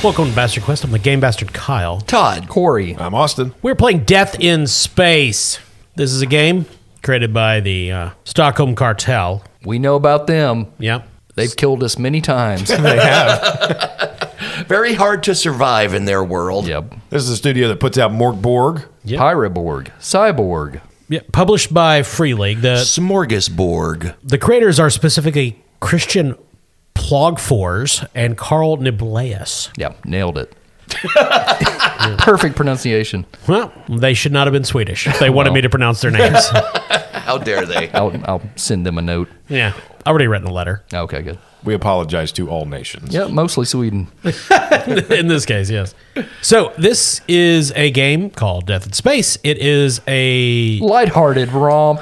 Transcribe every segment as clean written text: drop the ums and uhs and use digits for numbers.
Welcome to Bastard Quest. I'm the Game Bastard Kyle. Todd. Corey. I'm Austin. We're playing Death in Space. This is a game created by the Stockholm Cartel. We know about them. Yep. They've killed us many times. They have. Very hard to survive in their world. Yep. This is a studio that puts out Morgborg. Yep. Pyroborg. Cyborg. Yeah, published by Free League. Smorgasbord. The creators are specifically Christian Plogfors and Carl Niblaeus. Yep. Nailed it. Perfect pronunciation. Well, they should not have been Swedish if they wanted me to pronounce their names. How dare they? I'll send them a note. Yeah, I already written a letter. Okay, good. We apologize to all nations. Yep, mostly Sweden. In this case, yes. So this is a game called Death in Space. It is a Lighthearted romp.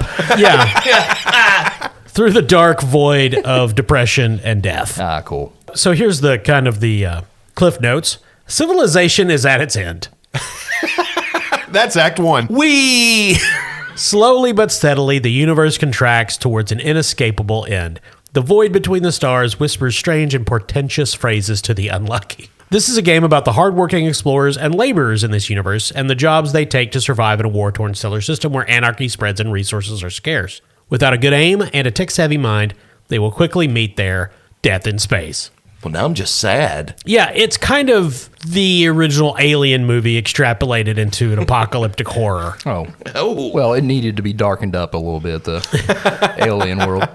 through the dark void of depression and death. Ah, cool. So here's the kind of the cliff notes. Civilization is at its end. That's Act 1. We. Slowly but steadily, the universe contracts towards an inescapable end. The void between the stars whispers strange and portentous phrases to the unlucky. This is a game about the hardworking explorers and laborers in this universe and the jobs they take to survive in a war-torn stellar system where anarchy spreads and resources are scarce. Without a good aim and a tech-savvy mind, they will quickly meet their death in space. Well, now I'm just sad. Yeah, it's kind of the original Alien movie extrapolated into an apocalyptic horror. Oh. Oh. Well, it needed to be darkened up a little bit, the alien world.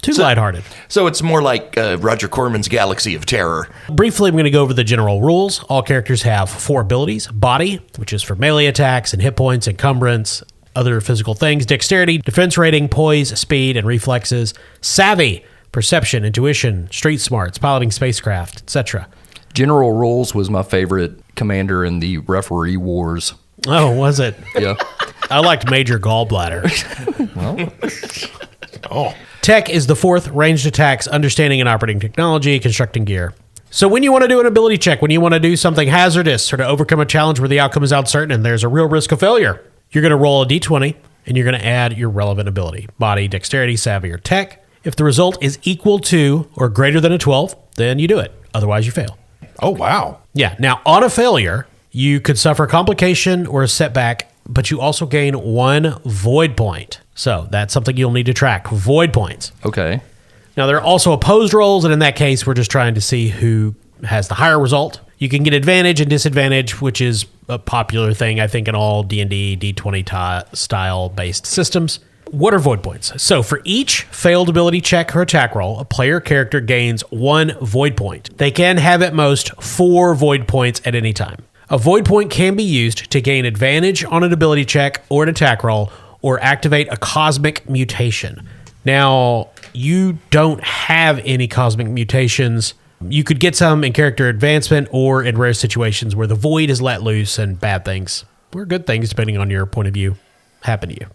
Too lighthearted. So it's more like Roger Corman's Galaxy of Terror. Briefly, I'm going to go over the general rules. All characters have 4 abilities. Body, which is for melee attacks and hit points, encumbrance, other physical things. Dexterity, defense rating, poise, speed, and reflexes. Savvy, perception, intuition, street smarts, piloting spacecraft, etc. General Rules was my favorite commander in the Referee Wars. Oh, was it? Yeah. I liked Major Gallbladder. Oh. Tech is the 4th, ranged attacks, understanding and operating technology, constructing gear. So when you want to do an ability check, when you want to do something hazardous or to overcome a challenge where the outcome is uncertain and there's a real risk of failure, you're going to roll a d20 and you're going to add your relevant ability. Body, dexterity, savvy, or tech. If the result is equal to or greater than a 12, then you do it. Otherwise, you fail. Oh, wow. Yeah. Now, on a failure, you could suffer a complication or a setback, but you also gain 1 void point. So that's something you'll need to track. Void points. Okay. Now, there are also opposed rolls, and in that case, we're just trying to see who has the higher result. You can get advantage and disadvantage, which is a popular thing, I think, in all D&D, D20 style-based systems. What are void points? So for each failed ability check or attack roll, a player character gains 1 void point. They can have at most 4 void points at any time. A void point can be used to gain advantage on an ability check or an attack roll, or activate a cosmic mutation. Now, you don't have any cosmic mutations. You could get some in character advancement or in rare situations where the void is let loose and bad things, or good things, depending on your point of view, happen to you.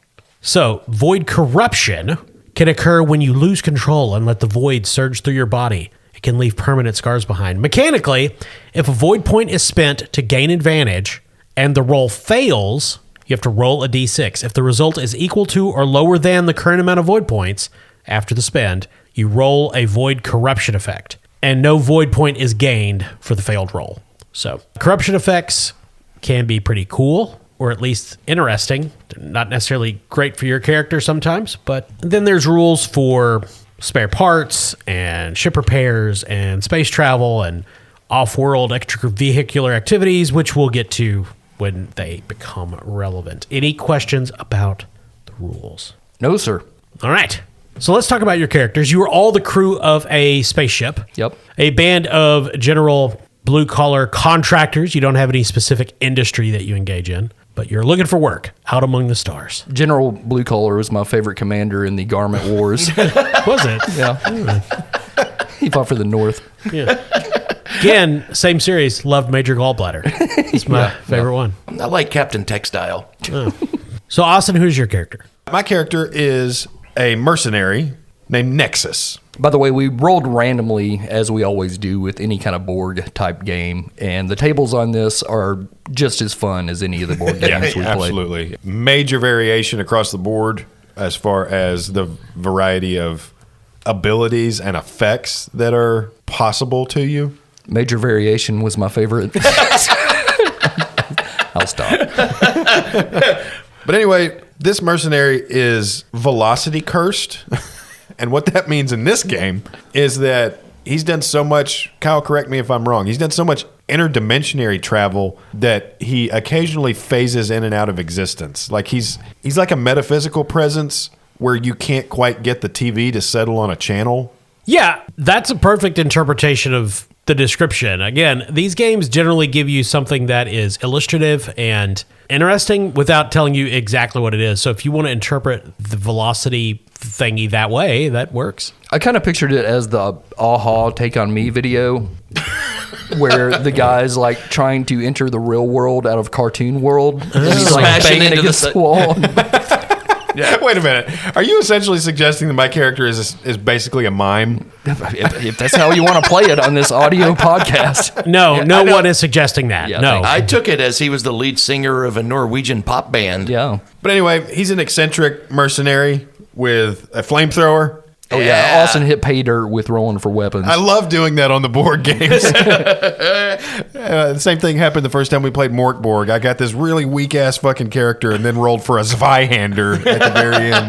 So, void corruption can occur when you lose control and let the void surge through your body. It can leave permanent scars behind. Mechanically, if a void point is spent to gain advantage and the roll fails, you have to roll a d6. If the result is equal to or lower than the current amount of void points after the spend, you roll a void corruption effect. And no void point is gained for the failed roll. So, corruption effects can be pretty cool, or at least interesting. Not necessarily great for your character sometimes, but then there's rules for spare parts and ship repairs and space travel and off-world extravehicular activities, which we'll get to when they become relevant. Any questions about the rules? No, sir. All right. So let's talk about your characters. You are all the crew of a spaceship. Yep. A band of general blue-collar contractors. You don't have any specific industry that you engage in, but you're looking for work out among the stars. General Blue Collar was my favorite commander in the Garment Wars. Was it? Yeah. He fought for the North. Yeah. Again, same series. Loved Major Gallbladder. It's my favorite one. I like Captain Textile. So, Austin, who's your character? My character is a mercenary named Nexus. By the way, we rolled randomly, as we always do with any kind of Borg-type game, and the tables on this are just as fun as any of the board games we played. Absolutely. Major variation across the board as far as the variety of abilities and effects that are possible to you. Major Variation was my favorite. I'll stop. But anyway, this mercenary is velocity cursed. And what that means in this game is that he's done so much, Kyle, correct me if I'm wrong, he's done so much interdimensionary travel that he occasionally phases in and out of existence. Like he's like a metaphysical presence where you can't quite get the TV to settle on a channel. Yeah, that's a perfect interpretation of the description. Again, these games generally give you something that is illustrative and interesting without telling you exactly what it is. So if you want to interpret the velocity thingy that way, that works. I kind of pictured it as the Aha Take On Me video where the guy's like trying to enter the real world out of cartoon world. And he's like Smashing banging into against the the wall. Yeah. Wait a minute. Are you essentially suggesting that my character is basically a mime? if that's how you want to play it on this audio podcast. No, no one is suggesting that. Yeah, no. I took it as he was the lead singer of a Norwegian pop band. Yeah. But anyway, he's an eccentric mercenary with a flamethrower. Oh, yeah. Austin hit pay dirt with rolling for weapons. I love doing that on the board games. The same thing happened the first time we played Morkborg. I got this really weak-ass fucking character and then rolled for a Zweihander at the very end.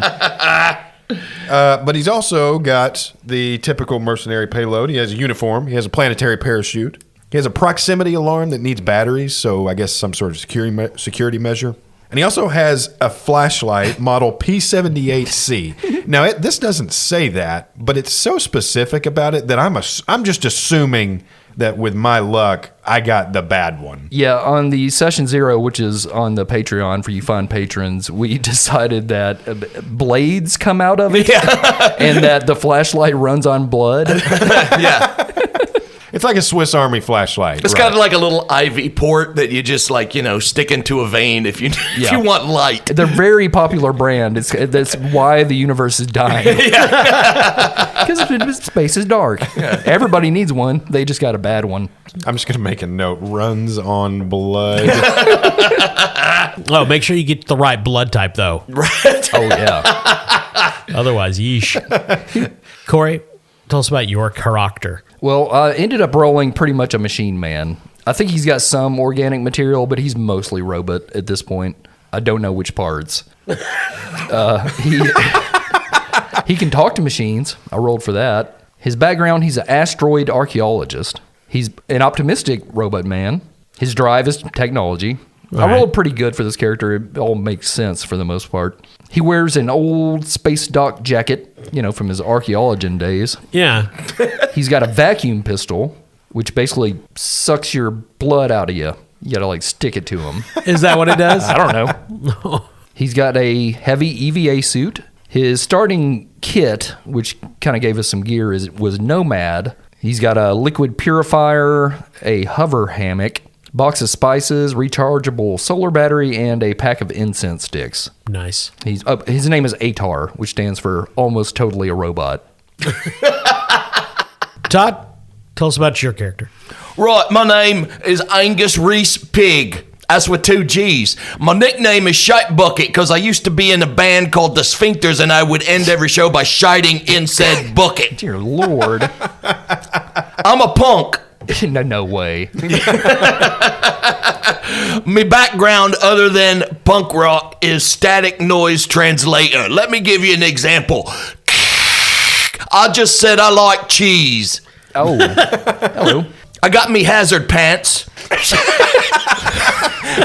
But he's also got the typical mercenary payload. He has a uniform. He has a planetary parachute. He has a proximity alarm that needs batteries, so I guess some sort of security measure. And he also has a flashlight model P78C. Now, this doesn't say that, but it's so specific about it that I'm just assuming that with my luck, I got the bad one. Yeah, on the Session Zero, which is on the Patreon for you fine patrons, we decided that blades come out of it and that the flashlight runs on blood. Yeah. It's like a Swiss Army flashlight. It's kind of like a little IV port that you just like, stick into a vein if you want light. They're very popular brand. That's why the universe is dying. Because space is dark. Everybody needs one. They just got a bad one. I'm just going to make a note. Runs on blood. Oh, make sure you get the right blood type, though. Oh, yeah. Otherwise, yeesh. Corey, tell us about your character. Well, I ended up rolling pretty much a machine man. I think he's got some organic material, but he's mostly robot at this point. I don't know which parts. He can talk to machines. I rolled for that. His background, he's an asteroid archaeologist. He's an optimistic robot man. His drive is technology. I rolled pretty good for this character. It all makes sense for the most part. He wears an old space dock jacket, from his archaeologian days. Yeah. He's got a vacuum pistol, which basically sucks your blood out of you. You gotta stick it to him. Is that what it does? I don't know. He's got a heavy EVA suit. His starting kit, which kind of gave us some gear, was Nomad. He's got a liquid purifier, a hover hammock, box of spices, rechargeable solar battery, and a pack of incense sticks. Nice. His name is Atar, which stands for almost totally a robot. Todd, tell us about your character. Right, my name is Angus Reese Pig. That's with 2 G's. My nickname is Shite Bucket because I used to be in a band called the Sphincters, and I would end every show by shiting in said bucket. Dear Lord. I'm a punk. No way. My background other than punk rock is static noise translator. Let me give you an example. I just said I like cheese. Oh. Hello. I got me hazard pants.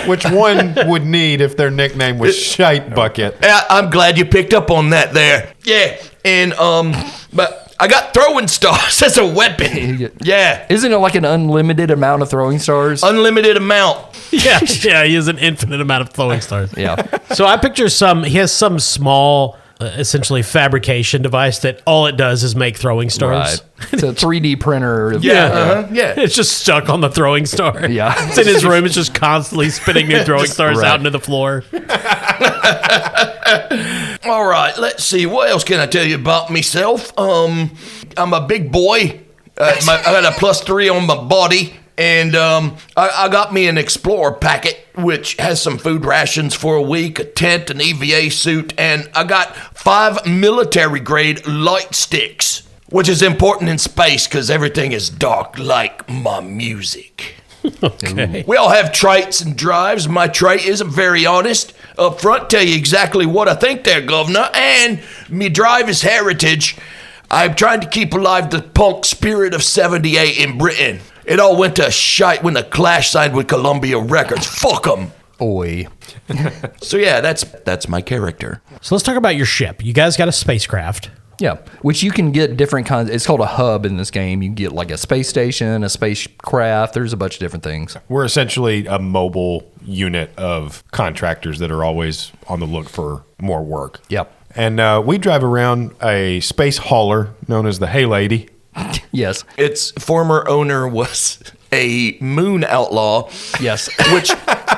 Which one would need if their nickname was Shite Bucket? I'm glad you picked up on that there. Yeah, and but I got throwing stars as a weapon. Yeah. Isn't it like an unlimited amount of throwing stars? Unlimited amount. Yeah, he has an infinite amount of throwing stars. Yeah. So I picture he has some small, essentially fabrication device that all it does is make throwing stars. Right. It's a 3D printer. Yeah. It's just stuck on the throwing star. Yeah. It's in his room. It's just constantly spitting new throwing stars out into the floor. All right, let's see. What else can I tell you about myself? I'm a big boy. I got a +3 on my body. And I got me an Explorer packet, which has some food rations for a week, a tent, an EVA suit, and I got 5 military-grade light sticks. which is important in space because everything is dark like my music. Okay. We all have traits and drives. My trait is I'm very honest, up front, tell you exactly what I think there, Governor, and me drive is heritage. I'm trying to keep alive the punk spirit of 78 in Britain. It all went to shite when the Clash signed with Columbia Records. Fuck them. Oi. So yeah, that's my character. So let's talk about your ship. You guys got a spacecraft. Yeah, which you can get different kinds. It's called a hub in this game. You can get like a space station, a spacecraft. There's a bunch of different things. We're essentially a mobile unit of contractors that are always on the look for more work. Yep. And we drive around a space hauler known as the Hey Lady. Yes. Its former owner was a moon outlaw. Yes.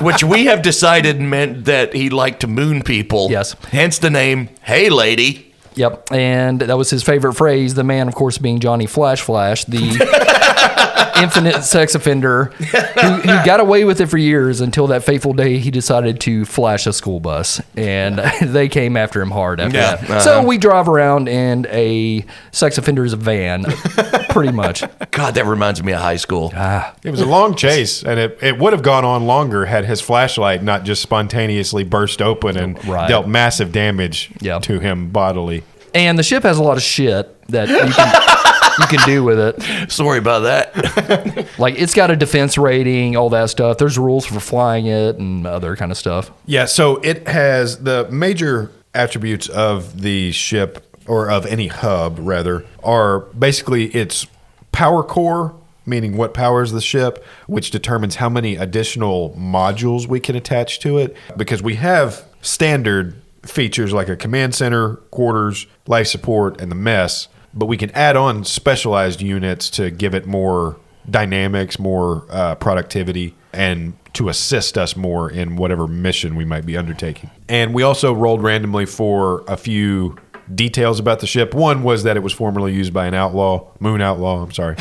Which we have decided meant that he liked to moon people. Yes. Hence the name Hey Lady. Yep. And that was his favorite phrase. The man, of course, being Johnny Flash, the infinite sex offender who got away with it for years until that fateful day he decided to flash a school bus. And they came after him hard after Yeah, that. So we drive around in a sex offender's van, pretty much. God, that reminds me of high school. It was a long chase, and it would have gone on longer had his flashlight not just spontaneously burst open and Right. dealt massive damage Yep. to him bodily. And the ship has a lot of shit that you can do with it. Sorry about that. Like, it's got a defense rating, all that stuff. There's rules for flying it and other kind of stuff. Yeah, so it has the major attributes of the ship, or of any hub, rather, are basically its power core, meaning what powers the ship, which determines how many additional modules we can attach to it. Because we have standard features like a command center, quarters, life support, and the mess, but we can add on specialized units to give it more dynamics, more productivity, and to assist us more in whatever mission we might be undertaking. And we also rolled randomly for a few details about the ship. One was that it was formerly used by an outlaw, moon outlaw, I'm sorry.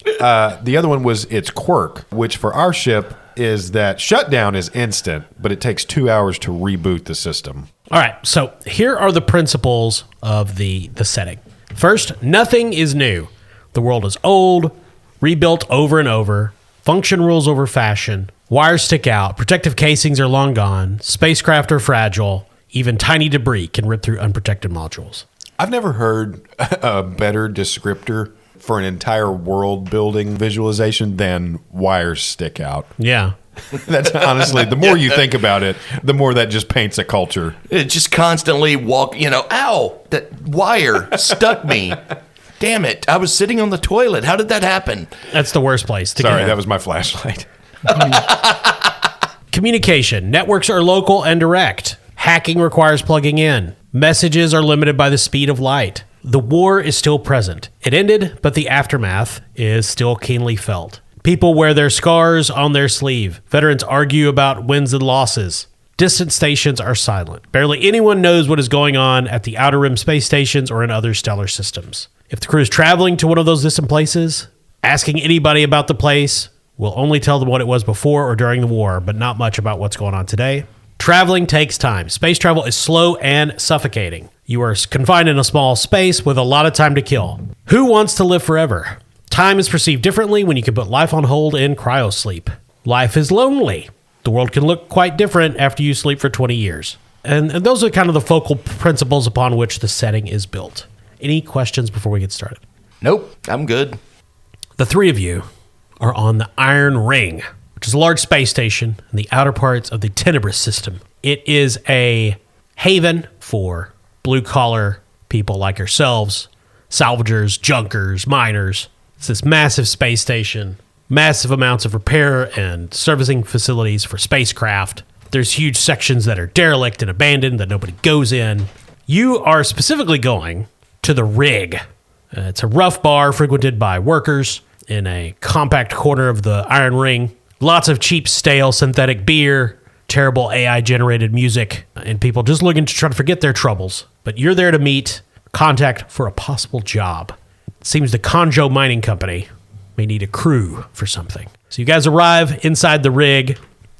The other one was its quirk, which for our ship is that shutdown is instant, but it takes 2 hours to reboot the system. All right, so here are the principles of the setting. First, nothing is new. The world is old, rebuilt over and over, function rules over fashion, wires stick out, protective casings are long gone, spacecraft are fragile, even tiny debris can rip through unprotected modules. I've never heard a better descriptor for an entire world building visualization than wires stick out. Yeah. That's honestly, the more you think about it, the more that just paints a culture. It just constantly ow, that wire stuck me. Damn it, I was sitting on the toilet. How did that happen? That's the worst place to Sorry, get. that was my flashlight. Communication. Networks are local and direct. Hacking requires plugging in. Messages are limited by the speed of light. The war is still present. It ended, but the aftermath is still keenly felt. People wear their scars on their sleeve. Veterans argue about wins and losses. Distant stations are silent. Barely anyone knows what is going on at the Outer Rim space stations or in other stellar systems. If the crew is traveling to one of those distant places, asking anybody about the place will only tell them what it was before or during the war, but not much about what's going on today. Traveling takes time. Space travel is slow and suffocating. You are confined in a small space with a lot of time to kill. Who wants to live forever? Time is perceived differently when you can put life on hold in cryosleep. Life is lonely. The world can look quite different after you sleep for 20 years. And those are kind of the focal principles upon which the setting is built. Any questions before we get started? Nope, I'm good. The three of you are on the Iron Ring, which is a large space station in the outer parts of the Tenebris system. It is a haven for blue-collar people like yourselves, salvagers, junkers, miners. It's this massive space station, massive amounts of repair and servicing facilities for spacecraft. There's huge sections that are derelict and abandoned that nobody goes in. You are specifically going to the Rig. It's a rough bar frequented by workers in a compact corner of the Iron Ring. Lots of cheap, stale, synthetic beer, terrible AI-generated music, and people just looking to try to forget their troubles. But you're there to meet contact for a possible job. It seems the Conjo Mining Company may need a crew for something. So you guys arrive inside the Rig.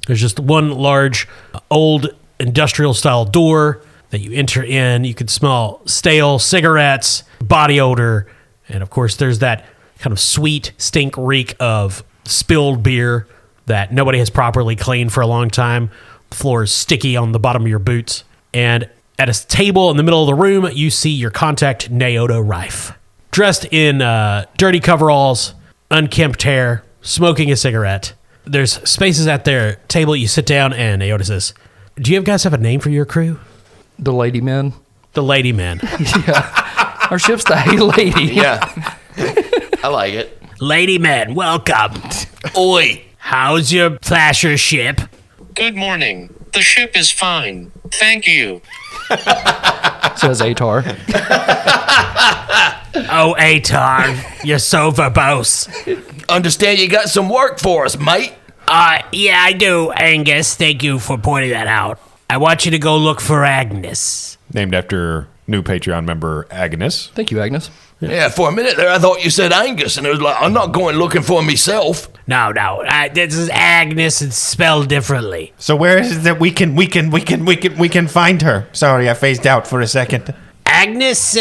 There's just one large, old industrial-style door that you enter in. You can smell stale cigarettes, body odor. And of course, there's that kind of sweet stink reek of spilled beer that nobody has properly cleaned for a long time. The floor is sticky on the bottom of your boots. And at a table in the middle of the room, you see your contact, Naoto Rife. Dressed in dirty coveralls, unkempt hair, smoking a cigarette. There's spaces at their table. You sit down, and Naoto says, "Do you guys have a name for your crew?" The lady men. The Lady Men. Our ship's the Hey Lady. Yeah. I like it. Lady Men, welcome. Oi. How's your flasher ship? Good morning. The ship is fine. Thank you. Says Atar. Oh, Atar, you're so verbose. Understand you got some work for us, mate. Yeah, I do, Angus. Thank you for pointing that out. I want you to go look for Agnes. Named after new Patreon member Agnes. Thank you, Agnes. Yeah, for a minute there, I thought you said Angus, and it was like, I'm not going looking for myself. No, this is Agnes. It's spelled differently. So where is it that we can find her? Sorry, I phased out for a second. Agnes,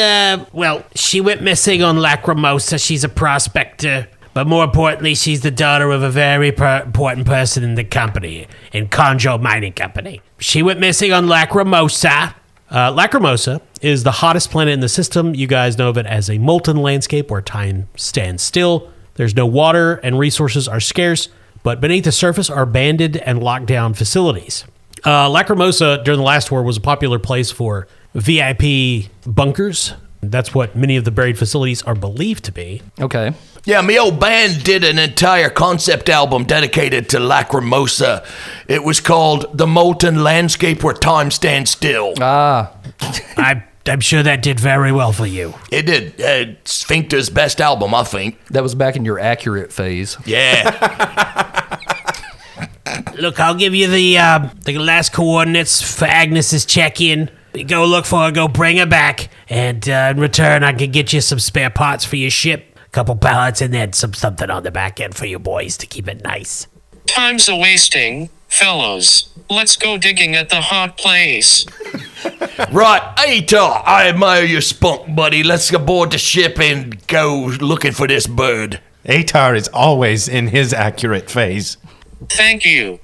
well, she went missing on Lacrimosa. She's a prospector. But more importantly, she's the daughter of a very important person in the company, in Conjo Mining Company. She went missing on Lacrimosa. Lacrimosa is the hottest planet in the system. You guys know of it as a molten landscape where time stands still. There's no water and resources are scarce, but beneath the surface are banded and locked down facilities. Lacrimosa, during the last war, was a popular place for VIP bunkers. That's what many of the buried facilities are believed to be. Okay. Yeah, me old band did an entire concept album dedicated to Lacrimosa. It was called The Molten Landscape Where Time Stands Still. Ah, I'm sure that did very well for you. It did. Sphincter's best album, I think. that was back in your accurate phase. Yeah. Look, I'll give you the last coordinates for Agnes's check-in. You go look for her, go bring her back, and in return, I can get you some spare parts for your ship, a couple pallets, and then something on the back end for you boys to keep it nice. Time's a-wasting, fellows. Let's go digging at the hot place. Right, Atar, I admire your spunk, buddy. Let's aboard the ship and go looking for this bird. Atar is always in his accurate phase. Thank you.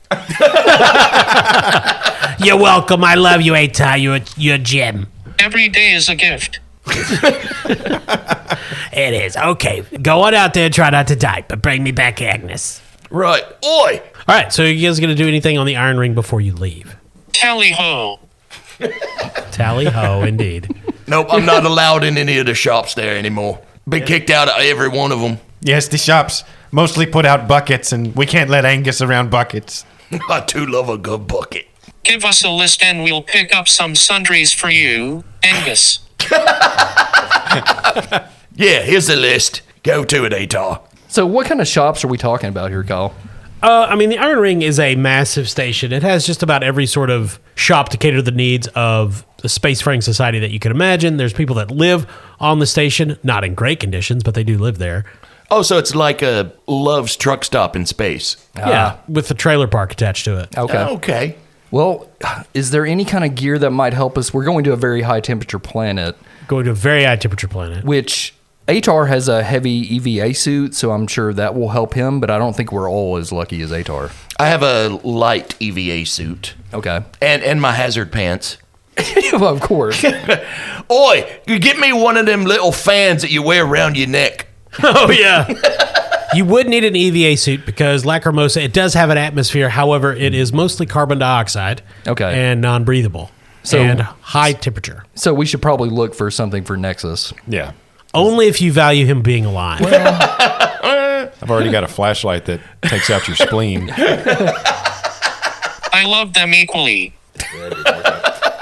You're welcome. I love you, Atar. You're a gem. Every day is a gift. It is. Okay, go on out there and try not to die, but bring me back Agnes. Right. Oi! All right, so you guys going to do anything on the Iron Ring before you leave? Tally ho. Tally ho, indeed. Nope, I'm not allowed in any of the shops there anymore. Been kicked out of every one of them. Yes, the shops mostly put out buckets, and we can't let Angus around buckets. I do love a good bucket. Give us a list and we'll pick up some sundries for you, Angus. Yeah, here's the list. Go to it, Atar. So what kind of shops are we talking about here, Kyle? I mean, the Iron Ring is a massive station. It has just about every sort of shop to cater to the needs of the spacefaring society that you can imagine. There's people that live on the station, not in great conditions, but they do live there. Oh, so it's like a Love's truck stop in space. Yeah, with the trailer park attached to it. Okay. Okay. Well, is there any kind of gear that might help us? We're going to a very high temperature planet, Going to a very high temperature planet. which Atar has a heavy EVA suit, so I'm sure that will help him, but I don't think we're all as lucky as Atar. I have a light EVA suit. Okay. And my hazard pants. Well, of course. Oi, you get me one of them little fans that you wear around your neck. Oh, yeah. You would need an EVA suit because Lacrimosa, it does have an atmosphere. However, it is mostly carbon dioxide. Okay. And non-breathable. So- and high temperature. So we should probably look for something for Nexus. Yeah. Only if you value him being alive. I've already got a flashlight that takes out your spleen. I love them equally.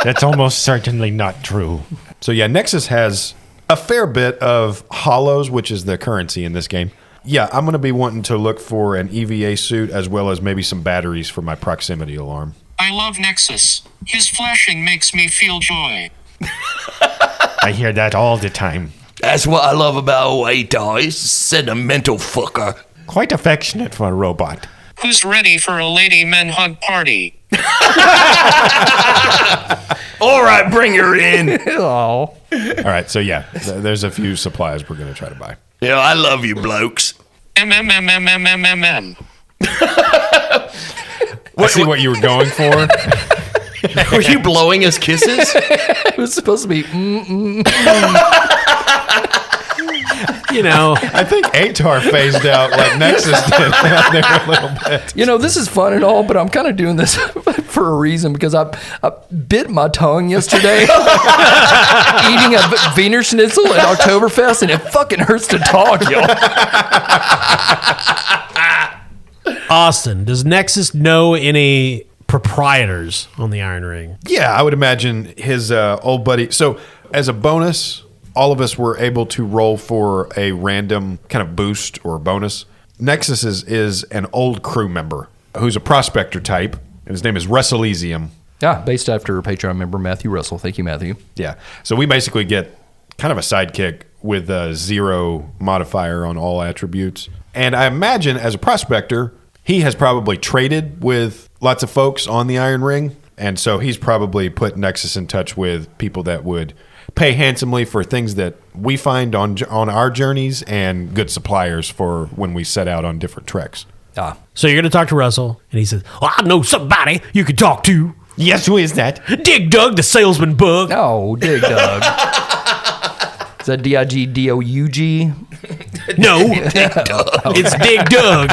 That's almost certainly not true. So yeah, Nexus has a fair bit of hollows, which is the currency in this game. Yeah, I'm going to be wanting to look for an EVA suit as well as maybe some batteries for my proximity alarm. I love Nexus. His flashing makes me feel joy. I hear that all the time. That's what I love about old Atar. He's a sentimental fucker. Quite affectionate for a robot. Who's ready for a lady men hug party? All right, bring her in. Oh, All right, so yeah, there's a few supplies we're going to try to buy. Yeah, I love you, blokes. MMMMMMMM. I see what you were going for. Were you blowing us kisses? it was supposed to be. You know, I think Atar phased out like Nexus did down there a little bit. You know, this is fun and all, but I'm kind of doing this for a reason because I bit my tongue yesterday eating a Wiener Schnitzel at Oktoberfest, and it fucking hurts to talk, y'all. Austin, does Nexus know any proprietors on the Iron Ring? Yeah, I would imagine his old buddy. So, as a bonus, all of us were able to roll for a random kind of boost or bonus. Nexus is an old crew member who's a prospector type, and his name is Russell Elysium. Yeah, based after Patreon member Matthew Russell. Thank you, Matthew. Yeah. So we basically get kind of a sidekick with a 0 modifier on all attributes. And I imagine as a prospector, he has probably traded with lots of folks on the Iron Ring. And so he's probably put Nexus in touch with people that would pay handsomely for things that we find on our journeys and good suppliers for when we set out on different treks. Ah, So you're going to talk to Russell, and he says, well, I know somebody you can talk to. Yes, who is that? Dig Dug, the salesman bug. no, Dig Dug. Is that D-I-G-D-O-U-G? No, it's Dig Dug.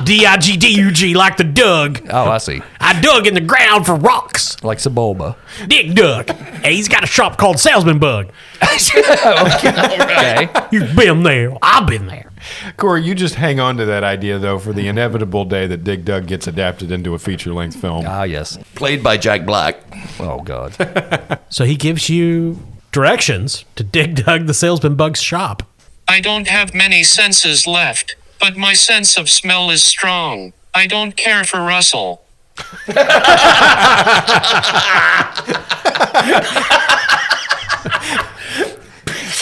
D-I-G-D-U-G, like the Dug. Oh, I see. I dug in the ground for rocks. Like Sebulba. Dig Dug. Hey, he's got a shop called Salesman Bug. Okay. You've been there. I've been there. Corey, you just hang on to that idea, though, for the inevitable day that Dig Dug gets adapted into a feature-length film. Ah, yes. Played by Jack Black. Oh, God. So he gives you directions to Dig Dug, the Salesman Bug's shop. I don't have many senses left, but my sense of smell is strong. I don't care for Russell.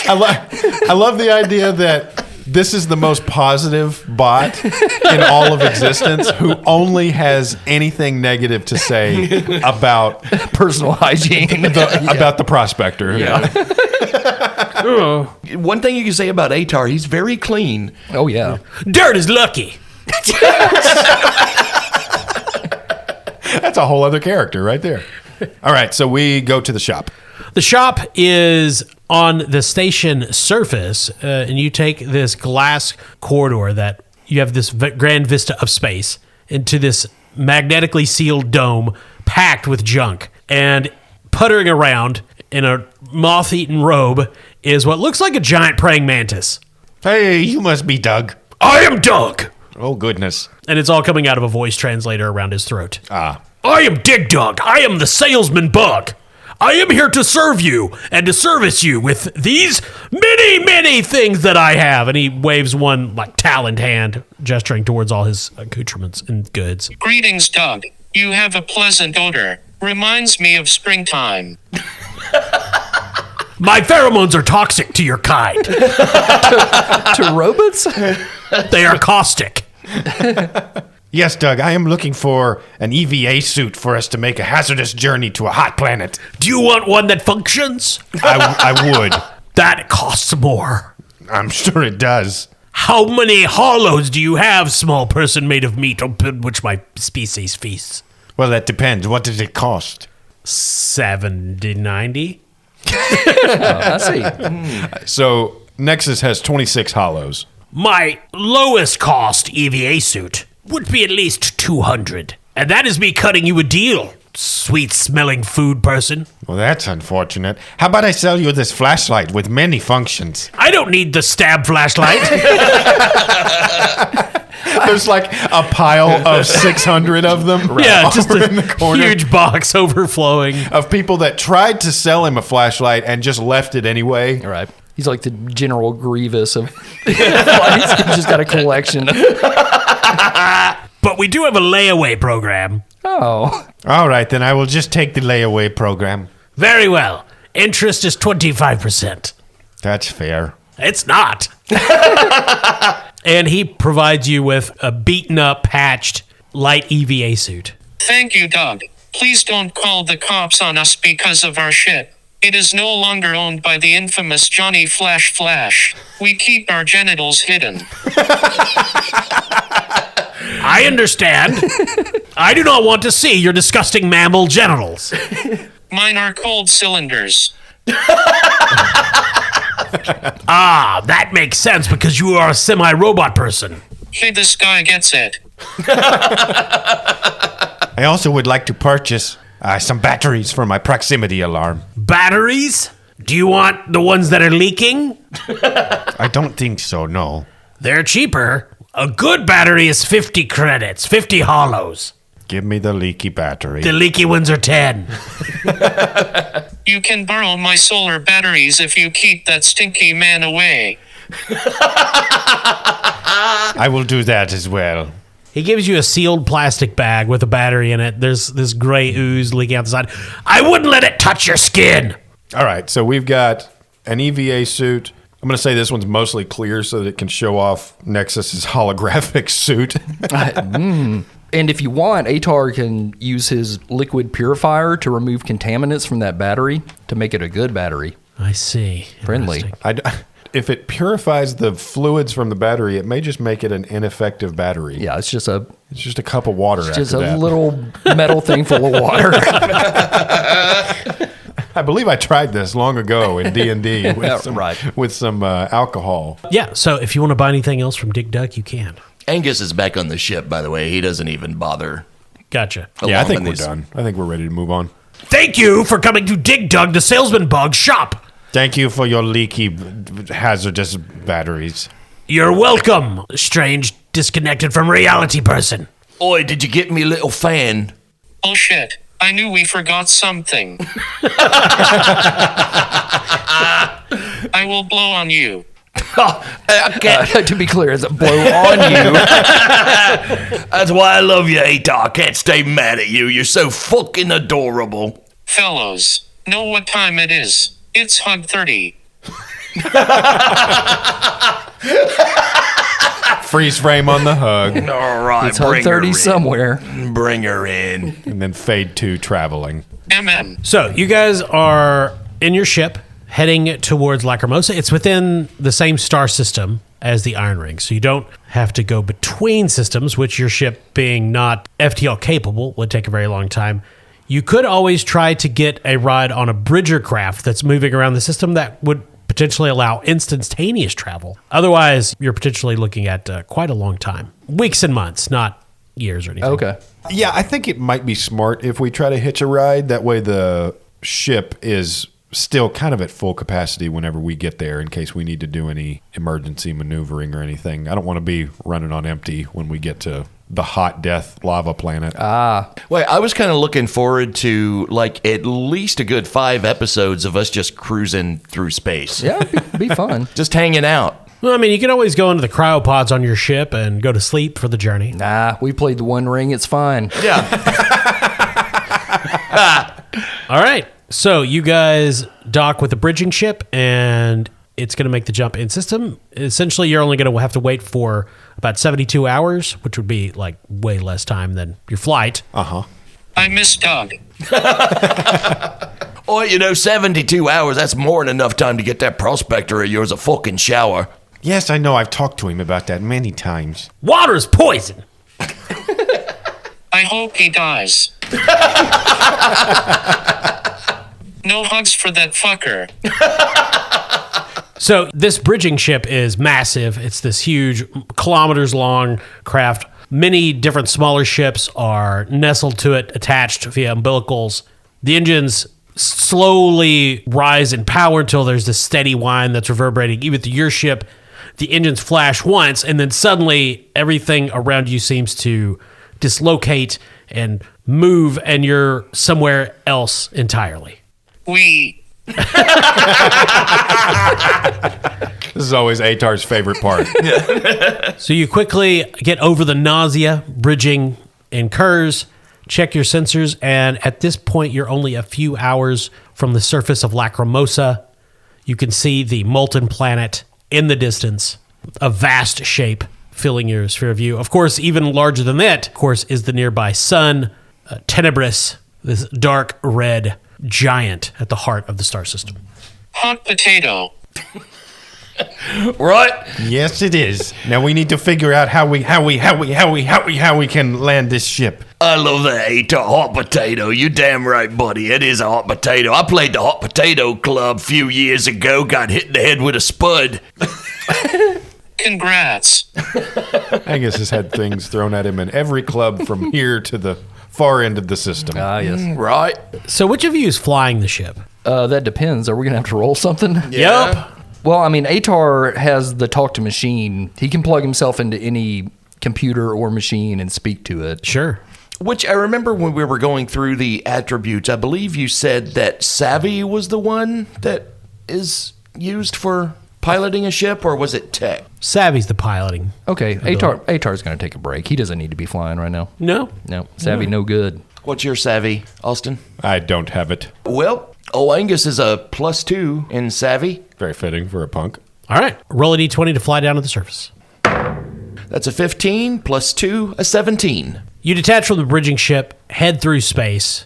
I love the idea that this is the most positive bot in all of existence who only has anything negative to say about Personal hygiene. about the prospector. One thing you can say about Atar, he's very clean. Oh, yeah. Dirt is lucky. That's a whole other character right there. All right, so we go to the shop. The shop is on the station surface, and you take this glass corridor that you have this grand vista of space into this magnetically sealed dome packed with junk. And puttering around in a moth-eaten robe is what looks like a giant praying mantis. Hey, you must be Doug. I am Doug! Oh, goodness. And it's all coming out of a voice translator around his throat. Ah. I am Dig Dug. I am the salesman bug. I am here to serve you and to service you with these many, many things that I have. And he waves one like taloned hand, gesturing towards all his accoutrements and goods. Greetings, Doug. You have a pleasant odor. Reminds me of springtime. My pheromones are toxic to your kind. To robots? They are caustic. Yes, Doug, I am looking for an EVA suit for us to make a hazardous journey to a hot planet. Do you want one that functions? I would. That costs more. I'm sure it does. How many hollows do you have, small person made of meat upon which my species feasts? Well, that depends. What does it cost? 70, 90? I see. So Nexus has 26 hollows. My lowest cost EVA suit would be at least 200. And that is me cutting you a deal, sweet smelling food person. Well, that's unfortunate. How about I sell you this flashlight with many functions? I don't need the stab flashlight. There's like a pile of 600 of them. Yeah, just over a in the corner huge box overflowing. of people that tried to sell him a flashlight and just left it anyway. All right. He's like the General Grievous of He's just got a collection. But we do have a layaway program. Oh. All right, then I will just take the layaway program. Very well. Interest is 25%. That's fair. It's not. And he provides you with a beaten up, patched, light EVA suit. Thank you, Doug. Please don't call the cops on us because of our ship. It is no longer owned by the infamous Johnny Flash Flash. We keep our genitals hidden. I understand. I do not want to see your disgusting mammal genitals. Mine are cold cylinders. Ah, that makes sense because you are a semi-robot person. Hey, this guy gets it. I also would like to purchase some batteries for my proximity alarm. Batteries? Do you want the ones that are leaking? I don't think so, no. They're cheaper. A good battery is 50 credits, 50 hollows. Give me the leaky battery. The leaky ones are 10. You can borrow my solar batteries if you keep that stinky man away. I will do that as well. He gives you a sealed plastic bag with a battery in it. There's this gray ooze leaking out the side. I wouldn't let it touch your skin. All right, so we've got an EVA suit. I'm going to say this one's mostly clear so that it can show off Nexus's holographic suit. And if you want, Atar can use his liquid purifier to remove contaminants from that battery to make it a good battery. I see. Friendly. Interesting. If it purifies the fluids from the battery, it may just make it an ineffective battery. Yeah, it's just a a cup of water after just a that. little metal thing full of water. I believe I tried this long ago in D&D Right. with some alcohol. Yeah, so if you want to buy anything else from Dig Dug, you can. Angus is back on the ship, by the way. He doesn't even bother. Gotcha. Yeah, I think along we're these- done. I think we're ready to move on. Thank you for coming to Dig Dug, the Salesman Bug shop. Thank you for your leaky, hazardous batteries. You're welcome, strange, disconnected from reality person. Oi, did you get me little fan? Oh shit, I knew we forgot something. I will blow on you. I can't. To be clear, it's a blow on you. That's why I love you, Atar. I can't stay mad at you. You're so fucking adorable. Fellows, know what time it is. It's Hug 30. Freeze frame on the hug, All right, It's Hug bring 30 her in. somewhere. Bring her in. and then fade to traveling. MM. So you guys are in your ship heading towards Lacrimosa. It's within the same star system as the Iron Ring, so you don't have to go between systems, which your ship being not FTL capable would take a very long time. You could always try to get a ride on a Bridger craft that's moving around the system that would potentially allow instantaneous travel. Otherwise, you're potentially looking at quite a long time. Weeks and months, not years or anything. Okay. Yeah, I think it might be smart if we try to hitch a ride. That way the ship is still kind of at full capacity whenever we get there in case we need to do any emergency maneuvering or anything. I don't want to be running on empty when we get to the hot death lava planet. Wait, I was kind of looking forward to like at least a good 5 episodes of us just cruising through space. Yeah, it'd be fun. Just hanging out. Well, I mean, you can always go into the cryopods on your ship and go to sleep for the journey. Nah, we played the One Ring. It's fine. Yeah. All right. So you guys dock with the bridging ship, and it's going to make the jump in system. Essentially, you're only going to have to wait for about 72 hours, which would be like way less time than your flight. I miss Doug. Oh, 72 hours, that's more than enough time to get that prospector of yours a fucking shower. Yes, I know. I've talked to him about that many times. Water's poison. I hope he dies. No hugs for that fucker. So this bridging ship is massive. It's this huge, kilometers long craft. Many different smaller ships are nestled to it, attached via umbilicals. The engines slowly rise in power until there's this steady whine that's reverberating. Even to your ship, the engines flash once, and then suddenly everything around you seems to dislocate and move, and you're somewhere else entirely. We. This is always Atar's favorite part. So you quickly get over the nausea bridging incurs, check your sensors, and at this point you're only a few hours from the surface of Lacrimosa. You can see the molten planet in the distance. a vast shape filling your sphere of view. Of course, even larger than that, of course, is the nearby sun, Tenebris, this dark red giant at the heart of the star system. Hot potato. Right? Yes, it is. Now we need to figure out how we can land this ship. I love that ATAR hot potato. You damn right, buddy. It is a hot potato. I played the hot potato club a few years ago. Got hit in the head with a spud. Congrats. Angus has had things thrown at him in every club from here to the far end of the system. Yes. Right? So which of you is flying the ship? That depends. Are we going to have to roll something? Yep. Well, I mean, Atar has the talk to machine. He can plug himself into any computer or machine and speak to it. Sure. Which I remember when we were going through the attributes, I believe you said that Savvy was the one that is used for piloting a ship, or was it tech? Savvy's the piloting. Okay, Atar's going to take a break. He doesn't need to be flying right now. No? No, Savvy, no good. What's your Savvy, Austin? I don't have it. Well, Angus is a +2 in Savvy. Very fitting for a punk. All right. Roll a d20 to fly down to the surface. That's a 15 +2, a 17. You detach from the bridging ship, head through space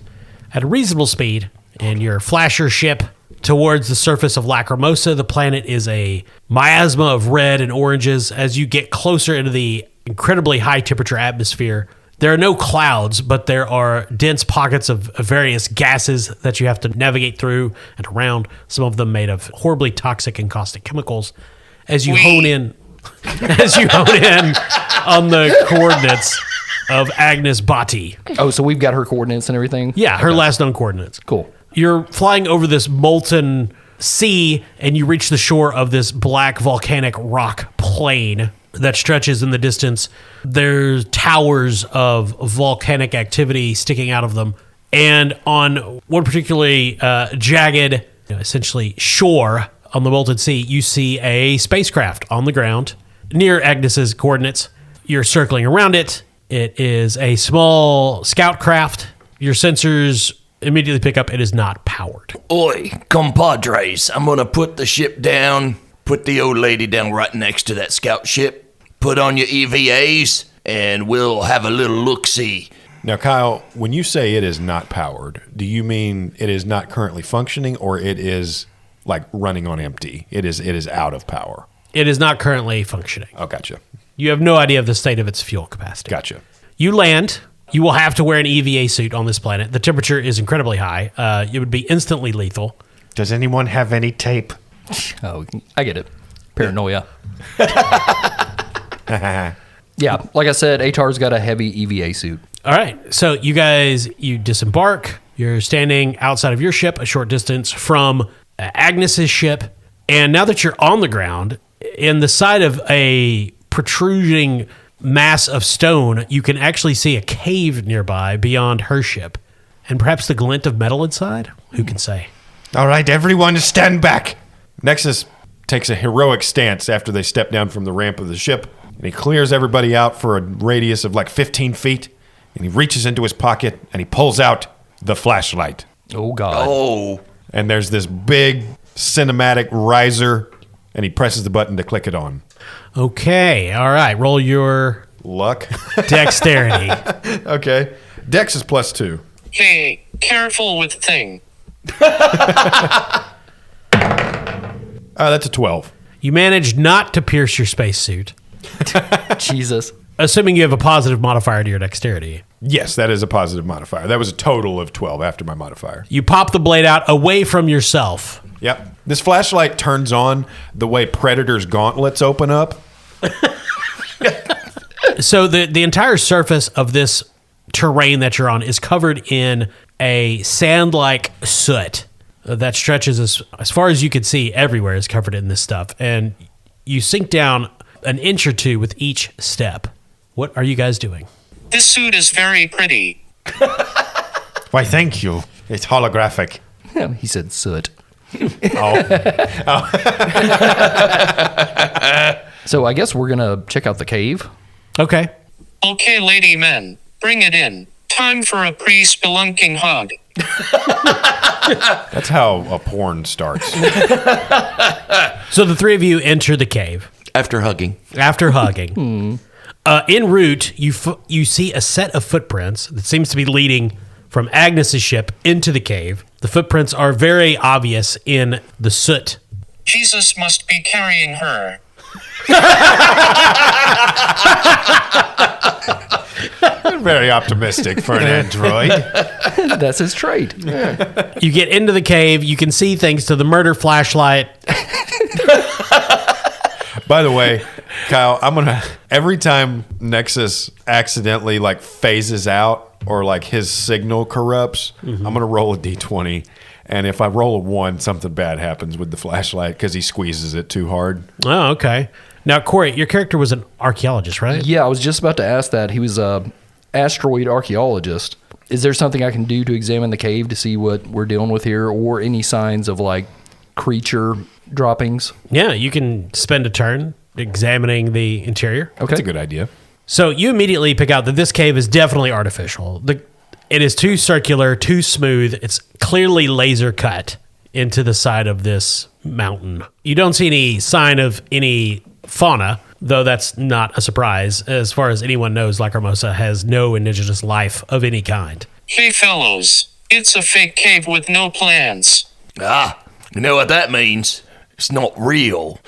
at a reasonable speed, and your flasher ship towards the surface of Lacrimosa. The planet is a miasma of red and oranges. As you get closer into the incredibly high temperature atmosphere, there are no clouds, but there are dense pockets of various gases that you have to navigate through and around, some of them made of horribly toxic and caustic chemicals. As you hone in on the coordinates of Agnes Botti. Oh, so we've got her coordinates and everything? Yeah, her last known coordinates. Cool. You're flying over this molten sea, and you reach the shore of this black volcanic rock plain that stretches in the distance. There's towers of volcanic activity sticking out of them. And on one particularly jagged, essentially shore on the molten sea, you see a spacecraft on the ground near Agnes's coordinates. You're circling around it. It is a small scout craft. Your sensors immediately pick up it is not powered. Oi, compadres, I'm gonna put the ship down, put the old lady down right next to that scout ship, put on your EVAs, and we'll have a little look-see. Now, Kyle, when you say it is not powered, do you mean it is not currently functioning, or it is like running on empty? It is out of power. It is not currently functioning. Oh, gotcha. You have no idea of the state of its fuel capacity. Gotcha. You land. You will have to wear an EVA suit on this planet. The temperature is incredibly high. It would be instantly lethal. Does anyone have any tape? Oh, I get it. Paranoia. Yeah, like I said, Atar's got a heavy EVA suit. All right. So you guys, you disembark. You're standing outside of your ship, a short distance from Agnes's ship. And now that you're on the ground, in the side of a protruding mass of stone, you can actually see a cave nearby beyond her ship. And perhaps the glint of metal inside? Who can say? All right, everyone stand back. Nexus takes a heroic stance after they step down from the ramp of the ship, and he clears everybody out for a radius of like 15 feet, and he reaches into his pocket, and he pulls out the flashlight. Oh, God. Oh, And there's this big cinematic riser, and he presses the button to click it on. Okay. All right. Roll your Luck. dexterity. Okay. Dex is +2. Hey, careful with thing. That's a 12. You managed not to pierce your spacesuit, Jesus. assuming you have a positive modifier to your dexterity. Yes, that is a positive modifier. That was a total of 12 after my modifier. You pop the blade out away from yourself. Yep. This flashlight turns on the way Predator's gauntlets open up. So the entire surface of this terrain that you're on is covered in a sand-like soot that stretches as far as you can see. Everywhere is covered in this stuff. And you sink down an inch or two with each step. What are you guys doing? This suit is very pretty. Why, thank you. It's holographic. He said soot. So I guess we're going to check out the cave. Okay. Okay, lady men, bring it in. Time for a pre-spelunking hug. That's how a porn starts. So the three of you enter the cave. After hugging. After hugging. En route, you see a set of footprints that seems to be leading from Agnes's ship into the cave. The footprints are very obvious in the soot. Jesus must be carrying her. Very optimistic for an android. That's his trait. You get into the cave. You can see thanks to the murder flashlight. By the way, Kyle, every time Nexus accidentally like phases out or like his signal corrupts, I'm gonna roll a d20, and if I roll a 1, something bad happens with the flashlight because he squeezes it too hard. Oh, okay. Now, Corey, your character was an archaeologist, right? Yeah, I was just about to ask that. He was a asteroid archaeologist. Is there something I can do to examine the cave to see what we're dealing with here, or any signs of like creature droppings? Yeah, you can spend a turn examining the interior. Okay. That's a good idea. So you immediately pick out that this cave is definitely artificial. It is too circular, too smooth. It's clearly laser cut into the side of this mountain. You don't see any sign of any fauna, though that's not a surprise. As far as anyone knows, Lacrimosa has no indigenous life of any kind. Hey fellows, it's a fake cave with no plans. Ah, you know what that means? It's not real.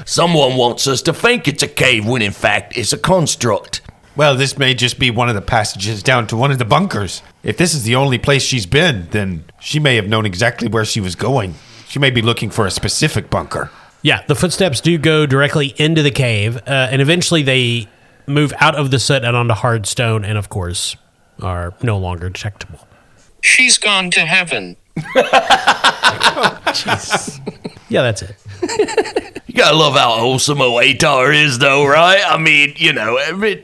Someone wants us to think it's a cave when in fact it's a construct. Well, this may just be one of the passages down to one of the bunkers. If this is the only place she's been, then she may have known exactly where she was going. She may be looking for a specific bunker. Yeah, the footsteps do go directly into the cave, and eventually they move out of the soot and onto hard stone, and of course are no longer detectable. She's gone to heaven. Yeah, that's it. You gotta love how wholesome Atar is, though, right? I mean,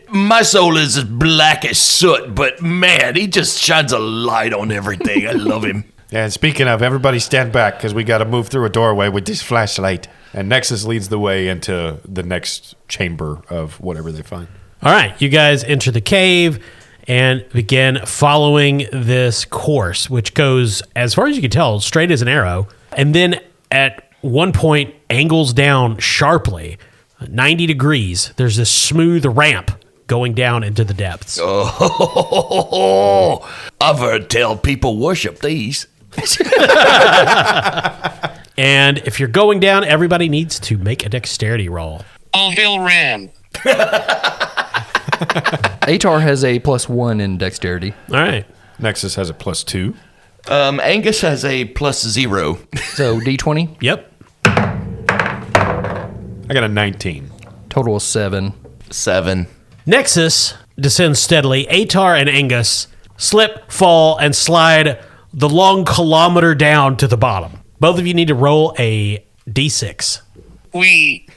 my soul is as black as soot, but man, he just shines a light on everything. I love him. And speaking of, everybody stand back because we got to move through a doorway with this flashlight. And Nexus leads the way into the next chamber of whatever they find. All right, you guys enter the cave and begin following this course, which goes, as far as you can tell, straight as an arrow, and then at one point angles down sharply, 90 degrees. There's this smooth ramp going down into the depths. Oh, I've heard tell people worship these. And if you're going down, everybody needs to make a dexterity roll. All hail Ram. Atar has a +1 in dexterity. All right. Nexus has a +2. Angus has a +0. So D20, Yep. I got a 19. total of 7. 7. Nexus descends steadily. Atar and Angus slip, fall, and slide the long kilometer down to the bottom. Both of you need to roll a d6. We.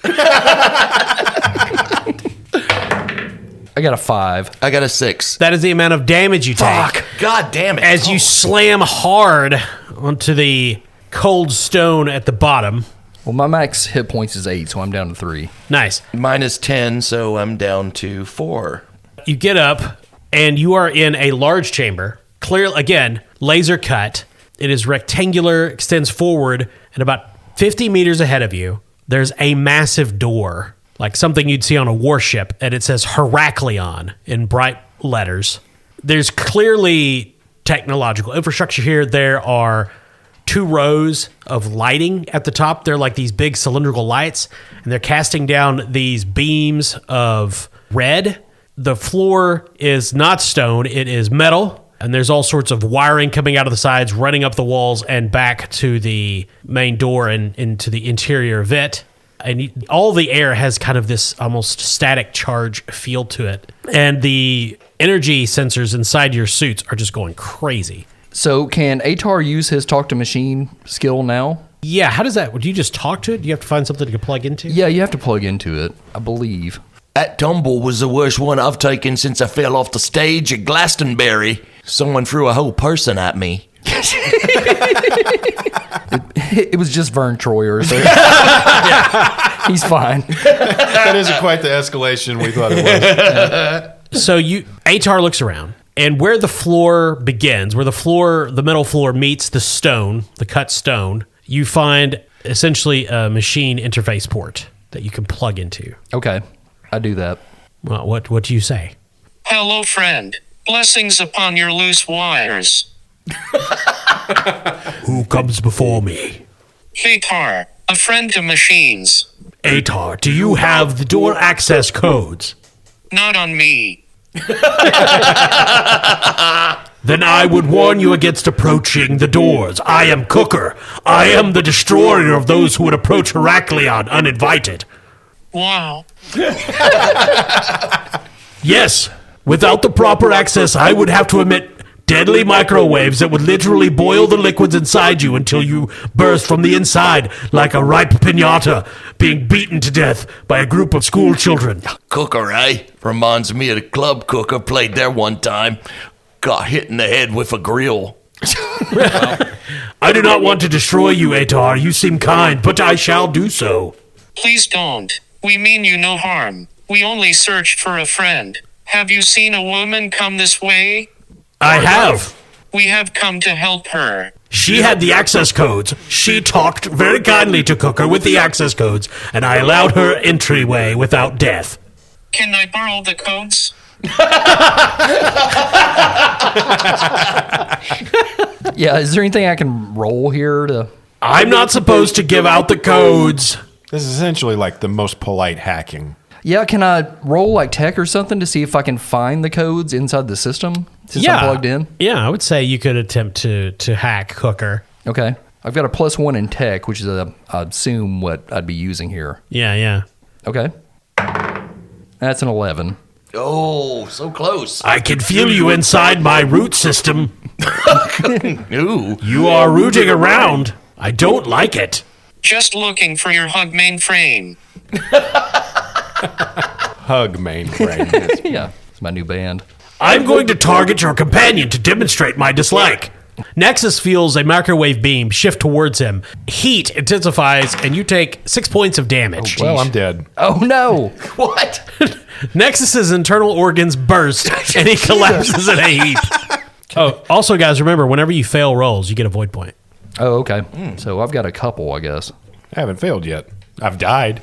I got a 5. I got a 6. That is the amount of damage you take. God damn it. As you slam hard onto the cold stone at the bottom. Well, my max hit points is 8, so I'm down to 3. Nice. Minus 10, so I'm down to 4. You get up, and you are in a large chamber. Clear, again, laser cut. It is rectangular, extends forward, and about 50 meters ahead of you, there's a massive door, like something you'd see on a warship, and it says Heraklion in bright letters. There's clearly technological infrastructure here. There are 2 rows of lighting at the top. They're like these big cylindrical lights, and they're casting down these beams of red. The floor is not stone, it is metal. And there's all sorts of wiring coming out of the sides, running up the walls and back to the main door and into the interior of it. And all the air has kind of this almost static charge feel to it. And the energy sensors inside your suits are just going crazy. So can Atar use his talk to machine skill now? Yeah, how does that? Do you just talk to it? Do you have to find something to plug into? Yeah, you have to plug into it, I believe. That tumble was the worst one I've taken since I fell off the stage at Glastonbury. Someone threw a whole person at me. It was just Vern Troyer, so he's fine. That isn't quite the escalation we thought it was. So Atar looks around, and where the floor begins, where the metal floor meets the stone, the cut stone, you find essentially a machine interface port that you can plug into. Okay, I do that. Well, what do you say? Hello, friend. Blessings upon your loose wires. Who comes before me? Atar, a friend to machines. Atar, do you have the door access codes? Not on me. Then I would warn you against approaching the doors. I am Cooker. I am the destroyer of those who would approach Heraklion uninvited. Wow. Yes, without the proper access, I would have to emit deadly microwaves that would literally boil the liquids inside you until you burst from the inside like a ripe piñata being beaten to death by a group of school children. Cooker, eh? Reminds me of the club Cooker. Played there one time. Got hit in the head with a grill. I do not want to destroy you, Atar. You seem kind, but I shall do so. Please don't. We mean you no harm. We only searched for a friend. Have you seen a woman come this way? I have. We have come to help her. She had the access codes. She talked very kindly to Cooker with the access codes, and I allowed her entryway without death. Can I borrow the codes? Yeah, is there anything I can roll here to... I'm not supposed to give out the codes. This is essentially like the most polite hacking. Yeah, can I roll like tech or something to see if I can find the codes inside the system since I'm plugged in? Yeah, I would say you could attempt to hack Cooker. Okay. I've got a +1 in tech, which is, I assume, what I'd be using here. Yeah. Okay. That's an 11. Oh, so close. I can feel you inside my root system. Ooh. You are rooting around. I don't like it. Just looking for your hug mainframe. Hug mainframe. Yeah, it's my new band. I'm going to target your companion to demonstrate my dislike. Nexus feels a microwave beam shift towards him. Heat intensifies, and you take 6 points of damage. Well, I'm dead. Oh, no. What? Nexus's internal organs burst, and he collapses in a heap. Oh, also, guys, remember, whenever you fail rolls, you get a void point. Oh, okay. So I've got a couple, I guess. I haven't failed yet. I've died.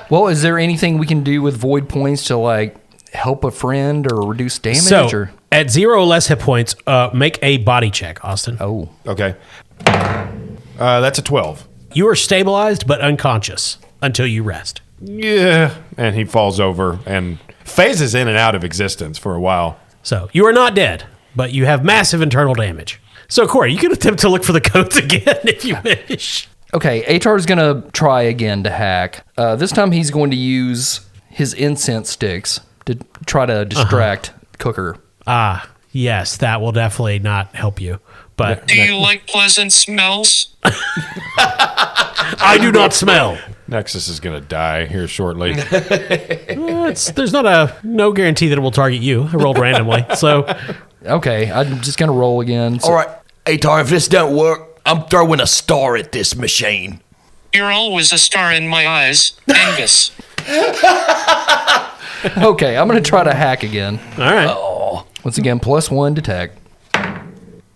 Well, is there anything we can do with void points to, like, help a friend or reduce damage? So, or? at 0 or less hit points, make a body check, Austin. Oh. Okay. That's a 12. You are stabilized but unconscious until you rest. Yeah. And he falls over and phases in and out of existence for a while. So, you are not dead, but you have massive internal damage. So, Corey, you can attempt to look for the codes again if you wish. Okay, Atar's going to try again to hack. This time he's going to use his incense sticks to try to distract Cooker. Ah, yes, that will definitely not help you. But Do you like pleasant smells? I do not smell. Nexus is going to die here shortly. There's no guarantee that it will target you. I rolled randomly, so Okay, I'm just going to roll again. So- All right, Atar, if this don't work, I'm throwing a star at this machine. You're always a star in my eyes, Angus. Okay, I'm going to try to hack again. all right. Once again, +1 to tech.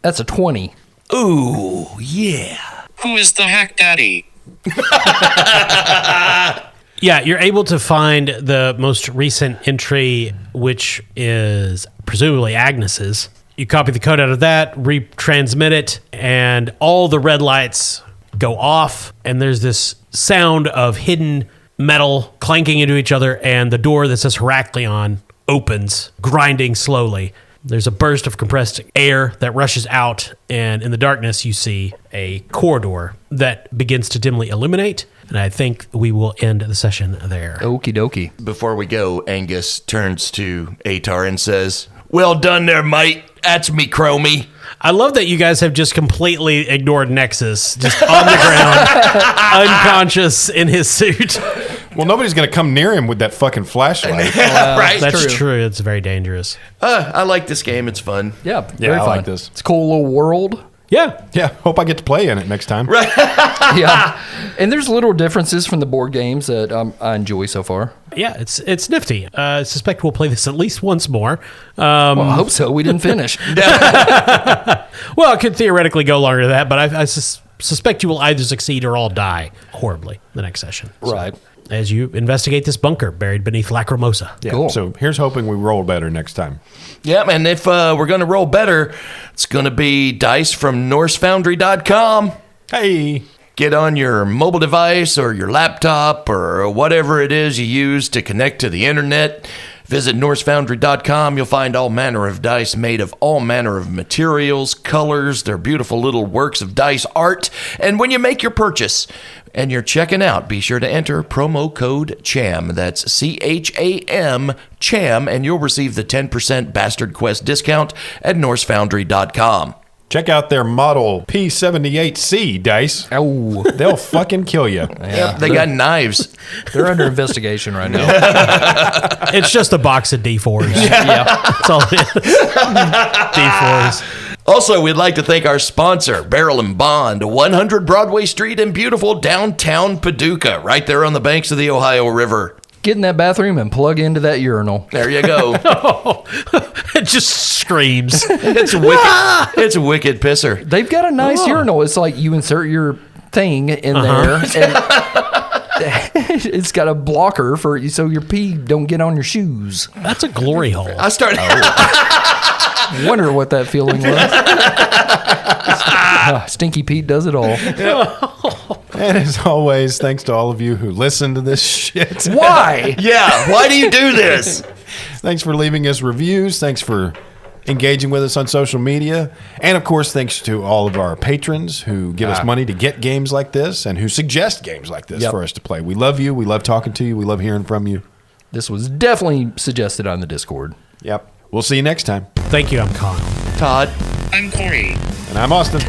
That's a 20. Ooh, yeah. Who is the hack daddy? Yeah, you're able to find the most recent entry, which is presumably Agnes's. You copy the code out of that, retransmit it, and all the red lights go off, and there's this sound of hidden metal clanking into each other, and the door that says Heraklion opens, grinding slowly. There's a burst of compressed air that rushes out, and in the darkness, you see a corridor that begins to dimly illuminate, and I think we will end the session there. Okie dokie. Before we go, Angus turns to Atar and says, "Well done there, mate. That's me, Chromie." I love that you guys have just completely ignored Nexus, just on the ground, unconscious in his suit. Well, nobody's going to come near him with that fucking flashlight. Right? That's true. It's very dangerous. I like this game. It's fun. Yeah, Yeah, very I fun. like this. It's a cool little world. Yeah. Yeah, hope I get to play in it next time. Right. Yeah, and there's little differences from the board games that I enjoy so far. Yeah, it's nifty. I suspect we'll play this at least once more. Well, I hope so. We didn't finish. Well, it could theoretically go longer than that, but I suspect you will either succeed or all die horribly the next session. So, Right. as you investigate this bunker buried beneath Lacrimosa. Yeah, Cool. So here's hoping we roll better next time. Yeah, and if we're going to roll better, it's going to be dice from NorseFoundry.com. Hey. Get on your mobile device or your laptop or whatever it is you use to connect to the internet. Visit NorseFoundry.com. You'll find all manner of dice made of all manner of materials, colors. They're beautiful little works of dice art. And when you make your purchase and you're checking out, be sure to enter promo code CHAM. That's CHAM, CHAM, and you'll receive the 10% Bastard Quest discount at NorseFoundry.com. Check out their model P78C dice. Oh, They'll fucking kill you. Yep, they got knives. they're under investigation right now. It's just a box of D4s. Yeah. That's all it is. D4s. Also, we'd like to thank our sponsor, Barrel and Bond, 100 Broadway Street in beautiful downtown Paducah, right there on the banks of the Ohio River. Get in that bathroom and plug into that urinal. There you go. It just screams. It's wicked. It's a wicked pisser. They've got a nice urinal. It's like you insert your thing in there, and it's got a blocker for so your pee don't get on your shoes. That's a glory hole. I started. Wonder what that feeling was. Stinky Pete does it all. And as always, thanks to all of you who listen to this shit. Why? Yeah, why do you do this? Thanks for leaving us reviews. Thanks for engaging with us on social media. And of course, thanks to all of our patrons who give us money to get games like this and who suggest games like this Yep. for us to play. We love you. We love talking to you. We love hearing from you. This was definitely suggested on the Discord. Yep. We'll see you next time. Thank you, I'm Connell. Todd. I'm Corey. And I'm Austin.